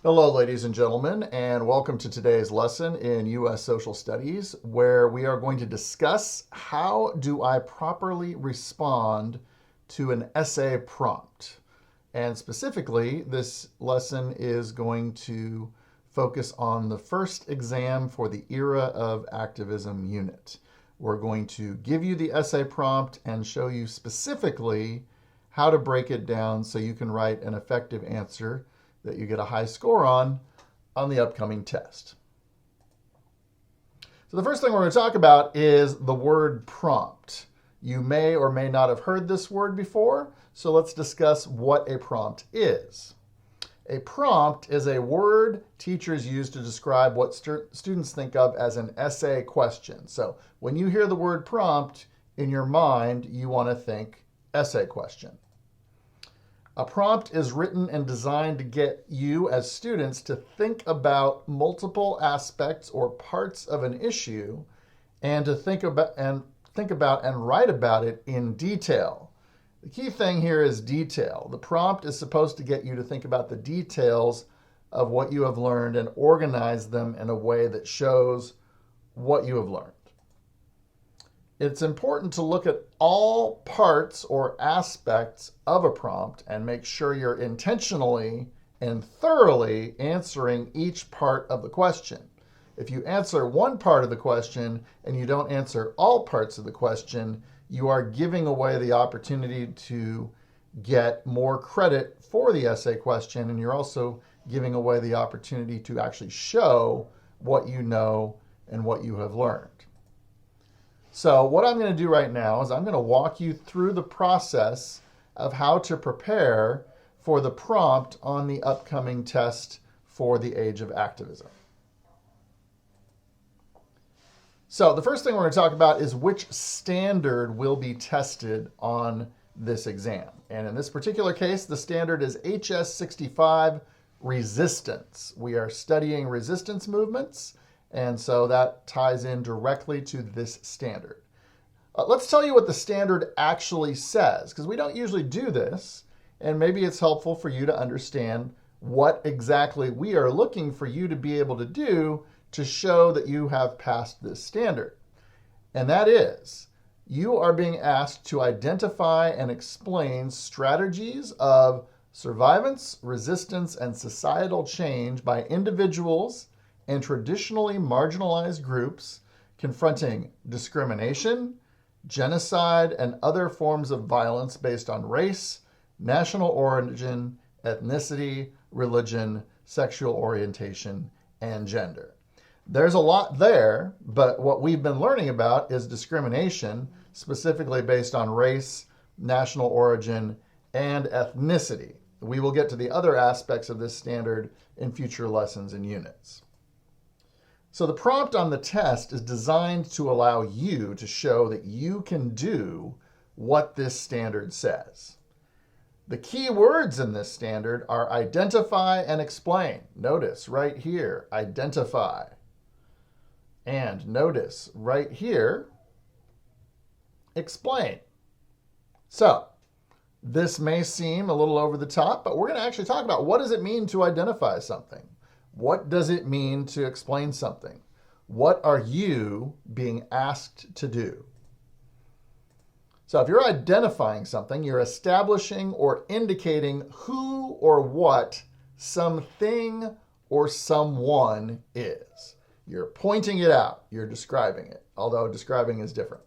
Hello, ladies and gentlemen, and welcome to today's lesson in U.S. Social Studies, where we are going to discuss how do I properly respond to an essay prompt. And specifically, this lesson is going to focus on the first exam for the Era of Activism unit. We're going to give you the essay prompt and show you specifically how to break it down so you can write an effective answer that you get a high score on the upcoming test. So the first thing we're going to talk about is the word prompt. You may or may not have heard this word before, so let's discuss what a prompt is. A prompt is a word teachers use to describe what students think of as an essay question. So when you hear the word prompt, in your mind, you want to think essay question. A prompt is written and designed to get you as students to think about multiple aspects or parts of an issue and to think about and write about it in detail. The key thing here is detail. The prompt is supposed to get you to think about the details of what you have learned and organize them in a way that shows what you have learned. It's important to look at all parts or aspects of a prompt and make sure you're intentionally and thoroughly answering each part of the question. If you answer one part of the question and you don't answer all parts of the question, you are giving away the opportunity to get more credit for the essay question, and you're also giving away the opportunity to actually show what you know and what you have learned. So what I'm going to do right now is I'm going to walk you through the process of how to prepare for the prompt on the upcoming test for the Age of Activism. So the first thing we're going to talk about is which standard will be tested on this exam. And in this particular case, the standard is HS.59 resistance. We are studying resistance movements, and so that ties in directly to this standard. Let's tell you what the standard actually says, because we don't usually do this, and maybe it's helpful for you to understand what exactly we are looking for you to be able to do to show that you have passed this standard. And that is, you are being asked to identify and explain strategies of survivance, resistance, and societal change by individuals and traditionally marginalized groups confronting discrimination, genocide, and other forms of violence based on race, national origin, ethnicity, religion, sexual orientation, and gender. There's a lot there, but what we've been learning about is discrimination, specifically based on race, national origin, and ethnicity. We will get to the other aspects of this standard in future lessons and units. So the prompt on the test is designed to allow you to show that you can do what this standard says. The key words in this standard are identify and explain. Notice right here, identify. And notice right here, explain. So this may seem a little over the top, but we're going to actually talk about what does it mean to identify something? What does it mean to explain something? What are you being asked to do? So if you're identifying something, you're establishing or indicating who or what something or someone is. You're pointing it out. You're describing it, although describing is different.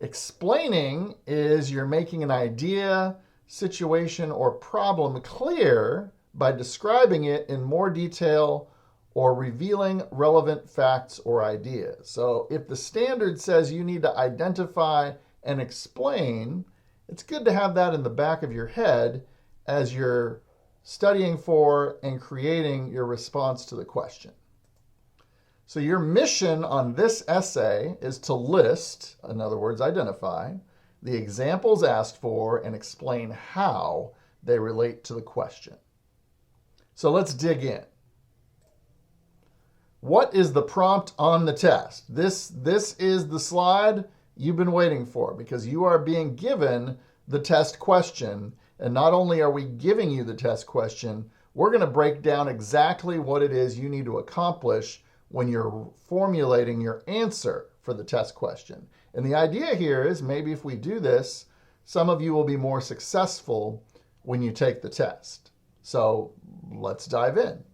Explaining is you're making an idea, situation, or problem clear by describing it in more detail or revealing relevant facts or ideas. So if the standard says you need to identify and explain, it's good to have that in the back of your head as you're studying for and creating your response to the question. So your mission on this essay is to list, in other words, identify, the examples asked for and explain how they relate to the question. So let's dig in. What is the prompt on the test? This is the slide you've been waiting for, because you are being given the test question. And not only are we giving you the test question, we're going to break down exactly what it is you need to accomplish when you're formulating your answer for the test question. And the idea here is maybe if we do this, some of you will be more successful when you take the test. So let's dive in.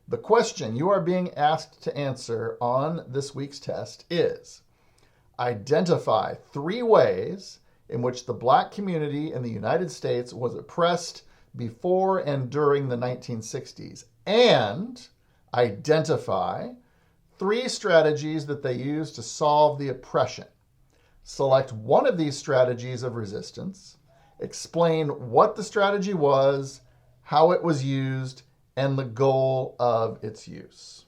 The question you are being asked to answer on this week's test is, identify 3 ways in which the Black community in the United States was oppressed before and during the 1960s, and identify 3 strategies that they used to solve the oppression. Select one of these strategies of resistance, explain what the strategy was, how it was used, and the goal of its use.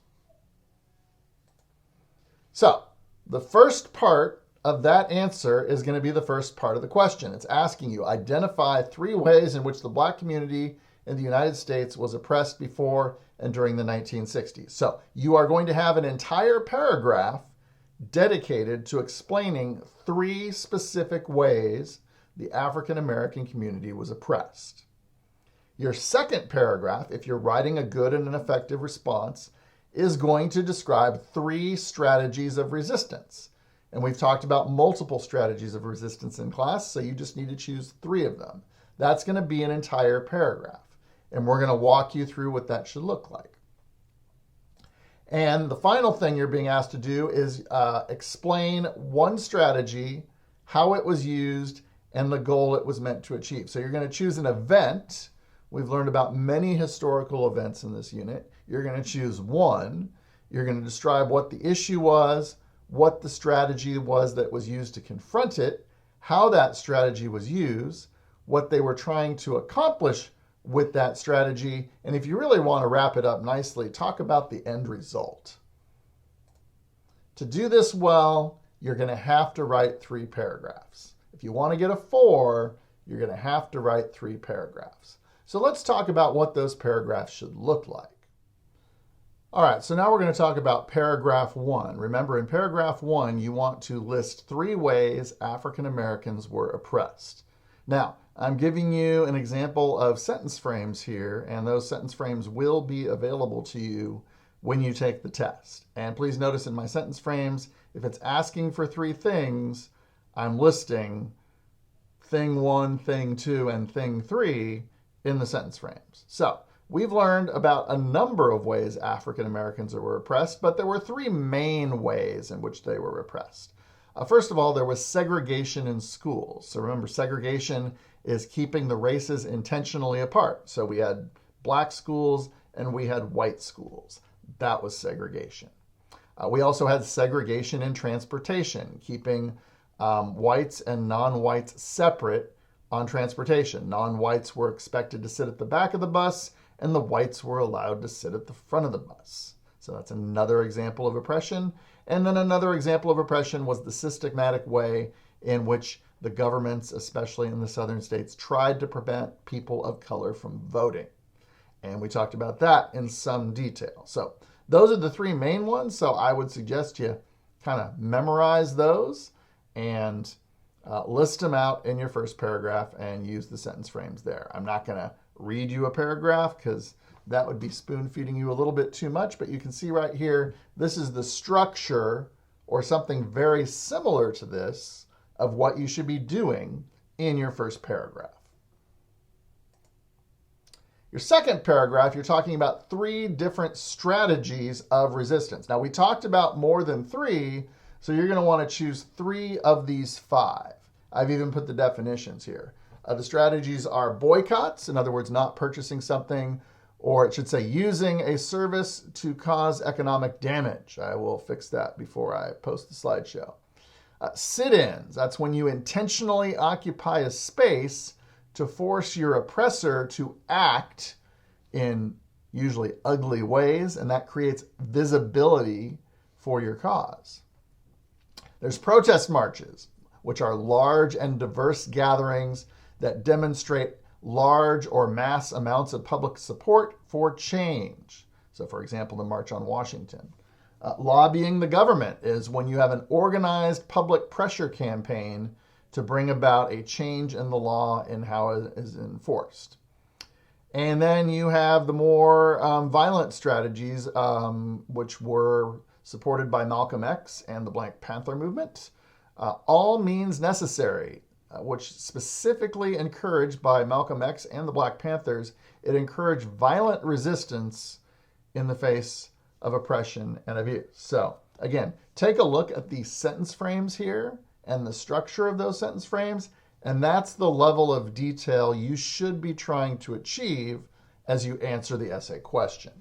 So, the first part of that answer is going to be the first part of the question. It's asking you, identify 3 ways in which the Black community in the United States was oppressed before and during the 1960s. So you are going to have an entire paragraph dedicated to explaining 3 specific ways the African American community was oppressed. Your second paragraph, if you're writing a good and an effective response, is going to describe 3 strategies of resistance. And we've talked about multiple strategies of resistance in class, so you just need to choose 3 of them. That's going to be an entire paragraph. And we're going to walk you through what that should look like. And the final thing you're being asked to do is explain one strategy, how it was used, and the goal it was meant to achieve. So you're going to choose an event. We've learned about many historical events in this unit. You're going to choose one. You're going to describe what the issue was, what the strategy was that was used to confront it, how that strategy was used, what they were trying to accomplish with that strategy, and if you really want to wrap it up nicely, talk about the end result. To do this well, you're going to have to write 3 paragraphs. If you want to get a 4, you're going to have to write 3 paragraphs. So let's talk about what those paragraphs should look like. All right, so now we're going to talk about paragraph 1. Remember, in paragraph 1, you want to list 3 ways African Americans were oppressed. Now, I'm giving you an example of sentence frames here, and those sentence frames will be available to you when you take the test. And please notice in my sentence frames, if it's asking for 3 things, I'm listing thing 1, thing 2, and thing 3 in the sentence frames. So we've learned about a number of ways African Americans were oppressed, but there were 3 main ways in which they were repressed. First of all, there was segregation in schools. So remember, segregation is keeping the races intentionally apart. So we had black schools and we had white schools. That was segregation. We also had segregation in transportation, keeping whites and non-whites separate on transportation. Non-whites were expected to sit at the back of the bus, and the whites were allowed to sit at the front of the bus. So that's another example of oppression. And then another example of oppression was the systematic way in which the governments, especially in the southern states, tried to prevent people of color from voting. And we talked about that in some detail. So those are the 3 main ones. So I would suggest you kind of memorize those and list them out in your first paragraph and use the sentence frames there. I'm not going to read you a paragraph because that would be spoon feeding you a little bit too much, but you can see right here, this is the structure or something very similar to this of what you should be doing in your first paragraph. Your second paragraph, you're talking about 3 different strategies of resistance. Now, we talked about more than 3, so you're going to want to choose 3 of these 5. I've even put the definitions here. The strategies are boycotts, in other words, not purchasing something, or it should say using a service to cause economic damage. I will fix that before I post the slideshow. Sit-ins, that's when you intentionally occupy a space to force your oppressor to act in usually ugly ways, and that creates visibility for your cause. There's protest marches, which are large and diverse gatherings that demonstrate large or mass amounts of public support for change. So, for example, the March on Washington. Lobbying the government is when you have an organized public pressure campaign to bring about a change in the law and how it is enforced. And then you have the more violent strategies, which were supported by Malcolm X and the Black Panther movement. All means necessary, which specifically encouraged by Malcolm X and the Black Panthers, it encouraged violent resistance in the face of oppression and abuse. So again, take a look at the sentence frames here and the structure of those sentence frames, and that's the level of detail you should be trying to achieve as you answer the essay question.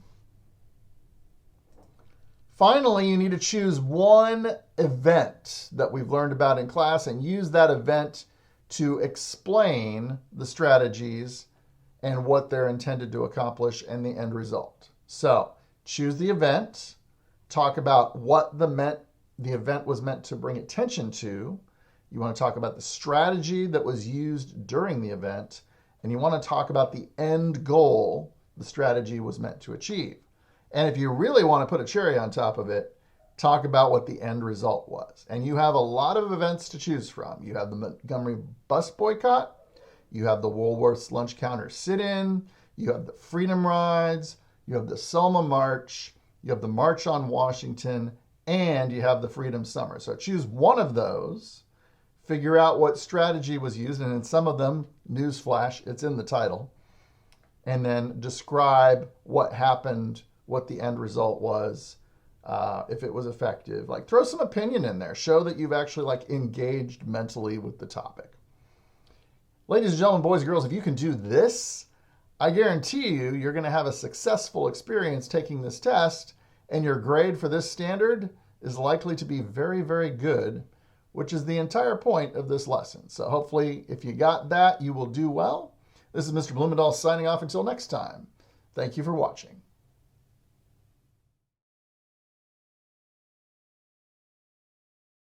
Finally, you need to choose one event that we've learned about in class and use that event to explain the strategies and what they're intended to accomplish and the end result. So choose the event, talk about what the event was meant to bring attention to. You want to talk about the strategy that was used during the event, and you want to talk about the end goal the strategy was meant to achieve. And if you really want to put a cherry on top of it, talk about what the end result was. And you have a lot of events to choose from. You have the Montgomery bus boycott, you have the Woolworth's lunch counter sit-in, you have the Freedom Rides, you have the Selma March, you have the March on Washington, and you have the Freedom Summer. So choose one of those, figure out what strategy was used, and in some of them, newsflash, it's in the title, and then describe what happened, what the end result was, if it was effective. Like, throw some opinion in there. Show that you've actually engaged mentally with the topic. Ladies and gentlemen, boys and girls, if you can do this, I guarantee you're going to have a successful experience taking this test, and your grade for this standard is likely to be very, very good, which is the entire point of this lesson. So hopefully, if you got that, you will do well. This is Mr. Blumendahl signing off until next time. Thank you for watching.